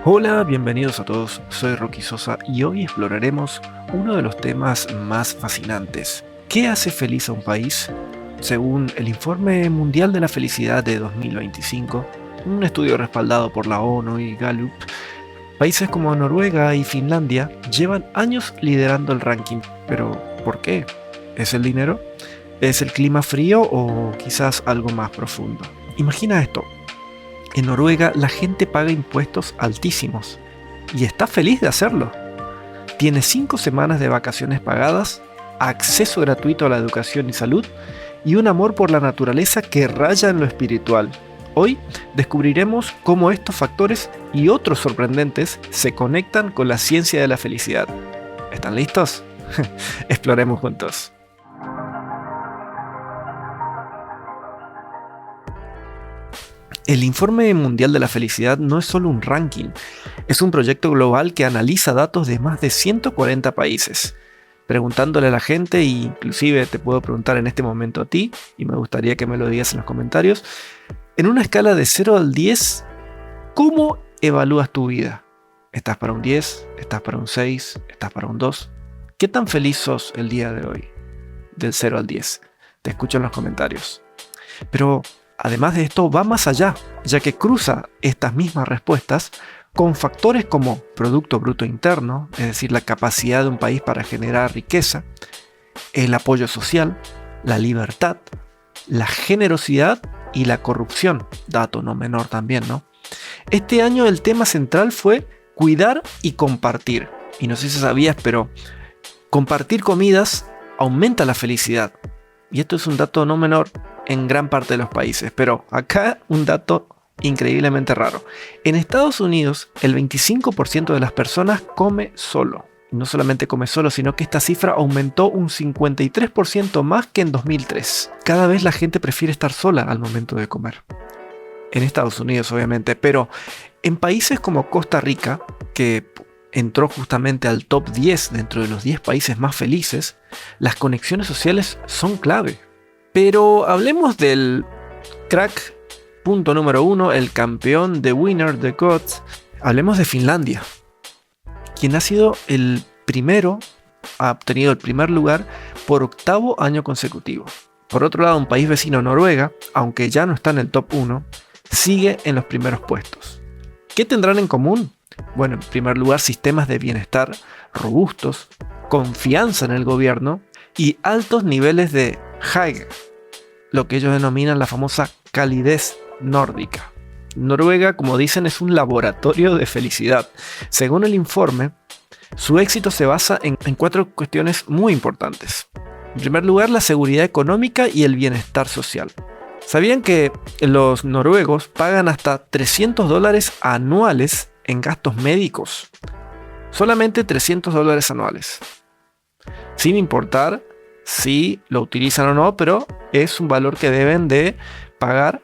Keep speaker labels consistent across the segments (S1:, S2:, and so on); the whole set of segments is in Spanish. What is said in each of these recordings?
S1: Hola, bienvenidos a todos, soy Rocky Sosa y hoy exploraremos uno de los temas más fascinantes. ¿Qué hace feliz a un país? Según el Informe Mundial de la Felicidad de 2025, un estudio respaldado por la ONU y Gallup, países como Noruega y Finlandia llevan años liderando el ranking. Pero, ¿por qué? ¿Es el dinero? ¿Es el clima frío o quizás algo más profundo? Imagina esto. En Noruega la gente paga impuestos altísimos y está feliz de hacerlo. Tiene 5 semanas de vacaciones pagadas, acceso gratuito a la educación y salud y un amor por la naturaleza que raya en lo espiritual. Hoy descubriremos cómo estos factores y otros sorprendentes se conectan con la ciencia de la felicidad. ¿Están listos? Exploremos juntos. El Informe Mundial de la Felicidad no es solo un ranking, es un proyecto global que analiza datos de más de 140 países, preguntándole a la gente, e inclusive te puedo preguntar en este momento a ti, y me gustaría que me lo digas en los comentarios, en una escala de 0 al 10, ¿cómo evalúas tu vida? ¿Estás para un 10? ¿Estás para un 6? ¿Estás para un 2? ¿Qué tan feliz sos el día de hoy? Del 0 al 10. Te escucho en los comentarios. Pero además de esto, va más allá, ya que cruza estas mismas respuestas con factores como Producto Bruto Interno, es decir, la capacidad de un país para generar riqueza, el apoyo social, la libertad, la generosidad y la corrupción, dato no menor también, ¿no? Este año el tema central fue cuidar y compartir. Y no sé si sabías, pero compartir comidas aumenta la felicidad. Y esto es un dato no menor en gran parte de los países, pero acá un dato increíblemente raro. En Estados Unidos, el 25% de las personas come solo. Y no solamente come solo, sino que esta cifra aumentó un 53% más que en 2003. Cada vez la gente prefiere estar sola al momento de comer. En Estados Unidos, obviamente, pero en países como Costa Rica, que entró justamente al top 10 dentro de los 10 países más felices, las conexiones sociales son clave. Pero hablemos del crack, punto número 1, el campeón, the winner, the gods. Hablemos de Finlandia, quien ha sido el primero, ha obtenido el primer lugar por 8º año consecutivo. Por otro lado, un país vecino, Noruega, aunque ya no está en el top 1, sigue en los primeros puestos. ¿Qué tendrán en común? Bueno, en primer lugar, sistemas de bienestar robustos, confianza en el gobierno y altos niveles de hygge, lo que ellos denominan la famosa calidez nórdica. Noruega, como dicen, es un laboratorio de felicidad. Según el informe, su éxito se basa en 4 cuestiones muy importantes. En primer lugar, la seguridad económica y el bienestar social. ¿Sabían que los noruegos pagan hasta $300 anuales en gastos médicos? Solamente $300 anuales. Sin importar si lo utilizan o no, pero es un valor que deben de pagar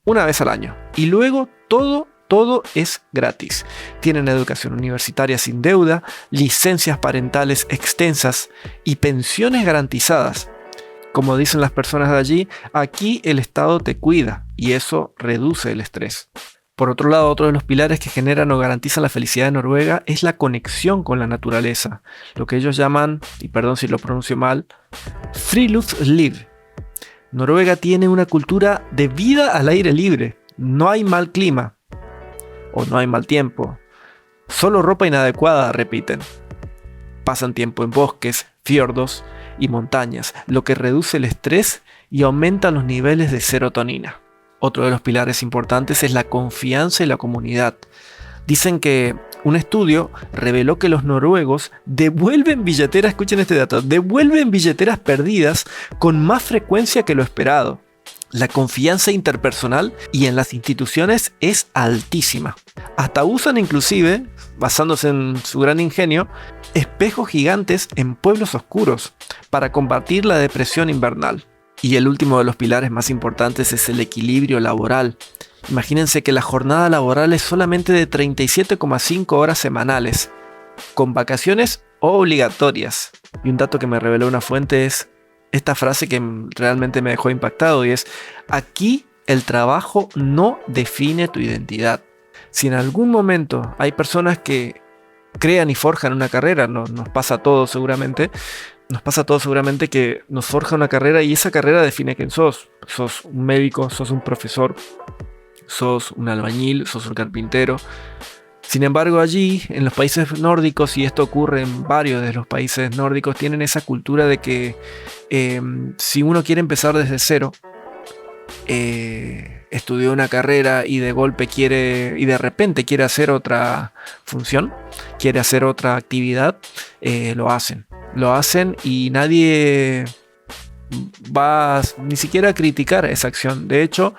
S1: una vez al año. Y luego todo es gratis. Tienen educación universitaria sin deuda, licencias parentales extensas y pensiones garantizadas. Como dicen las personas de allí, aquí el Estado te cuida y eso reduce el estrés. Por otro lado, otro de los pilares que generan o garantizan la felicidad de Noruega es la conexión con la naturaleza, lo que ellos llaman, y perdón si lo pronuncio mal, friluftsliv. Noruega tiene una cultura de vida al aire libre. No hay mal clima o no hay mal tiempo. Solo ropa inadecuada, repiten. Pasan tiempo en bosques, fiordos y montañas, lo que reduce el estrés y aumenta los niveles de serotonina. Otro de los pilares importantes es la confianza y la comunidad. Dicen que un estudio reveló que los noruegos devuelven billeteras, escuchen este dato, devuelven billeteras perdidas con más frecuencia que lo esperado. La confianza interpersonal y en las instituciones es altísima. Hasta usan inclusive, basándose en su gran ingenio, espejos gigantes en pueblos oscuros para combatir la depresión invernal. Y el último de los pilares más importantes es el equilibrio laboral. Imagínense que la jornada laboral es solamente de 37,5 horas semanales, con vacaciones obligatorias. Y un dato que me reveló una fuente es esta frase que realmente me dejó impactado y es: aquí el trabajo no define tu identidad. Si en algún momento hay personas que crean y forjan una carrera, nos pasa a todos seguramente, que nos forja una carrera y esa carrera define quién sos. Sos un médico, sos un profesor, sos un albañil, sos un carpintero. Sin embargo, allí, en los países nórdicos, y esto ocurre en varios de los países nórdicos, tienen esa cultura de que si uno quiere empezar desde cero, estudió una carrera y de repente quiere hacer otra función, quiere hacer otra actividad, lo hacen y nadie va ni siquiera a criticar esa acción. De hecho,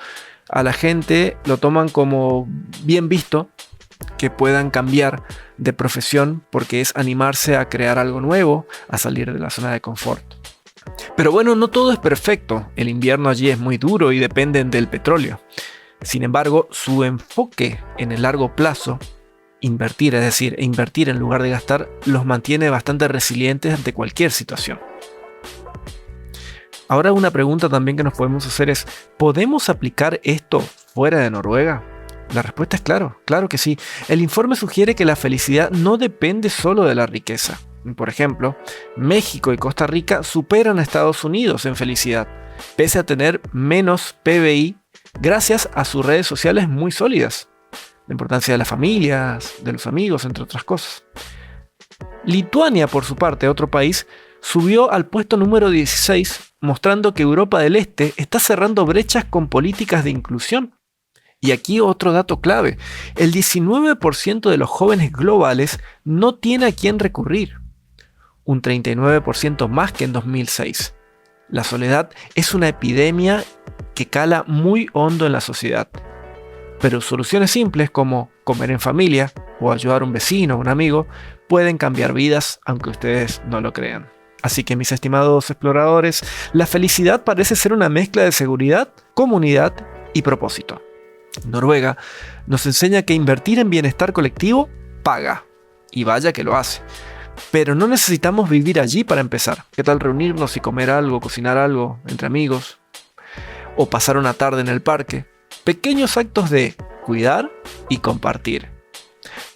S1: a la gente lo toman como bien visto que puedan cambiar de profesión, porque es animarse a crear algo nuevo, a salir de la zona de confort. Pero bueno, no todo es perfecto. El invierno allí es muy duro y dependen del petróleo. Sin embargo, su enfoque en el largo plazo, invertir en lugar de gastar, los mantiene bastante resilientes ante cualquier situación. Ahora una pregunta también que nos podemos hacer es, ¿podemos aplicar esto fuera de Noruega? La respuesta es claro que sí. El informe sugiere que la felicidad no depende solo de la riqueza. Por ejemplo, México y Costa Rica superan a Estados Unidos en felicidad, pese a tener menos PBI gracias a sus redes sociales muy sólidas. La importancia de las familias, de los amigos, entre otras cosas. Lituania, por su parte, otro país, subió al puesto número 16, mostrando que Europa del Este está cerrando brechas con políticas de inclusión. Y aquí otro dato clave, el 19% de los jóvenes globales no tiene a quién recurrir, un 39% más que en 2006. La soledad es una epidemia que cala muy hondo en la sociedad, pero soluciones simples como comer en familia o ayudar a un vecino o un amigo pueden cambiar vidas aunque ustedes no lo crean. Así que mis estimados exploradores, la felicidad parece ser una mezcla de seguridad, comunidad y propósito. Noruega nos enseña que invertir en bienestar colectivo paga, y vaya que lo hace. Pero no necesitamos vivir allí para empezar. ¿Qué tal reunirnos y comer algo, cocinar algo entre amigos? O pasar una tarde en el parque. Pequeños actos de cuidar y compartir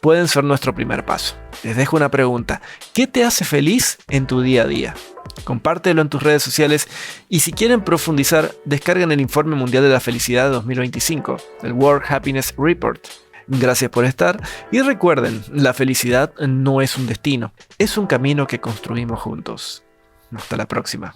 S1: pueden ser nuestro primer paso. Les dejo una pregunta. ¿Qué te hace feliz en tu día a día? Compártelo en tus redes sociales y si quieren profundizar, descarguen el Informe Mundial de la Felicidad de 2025, el World Happiness Report. Gracias por estar y recuerden, la felicidad no es un destino, es un camino que construimos juntos. Hasta la próxima.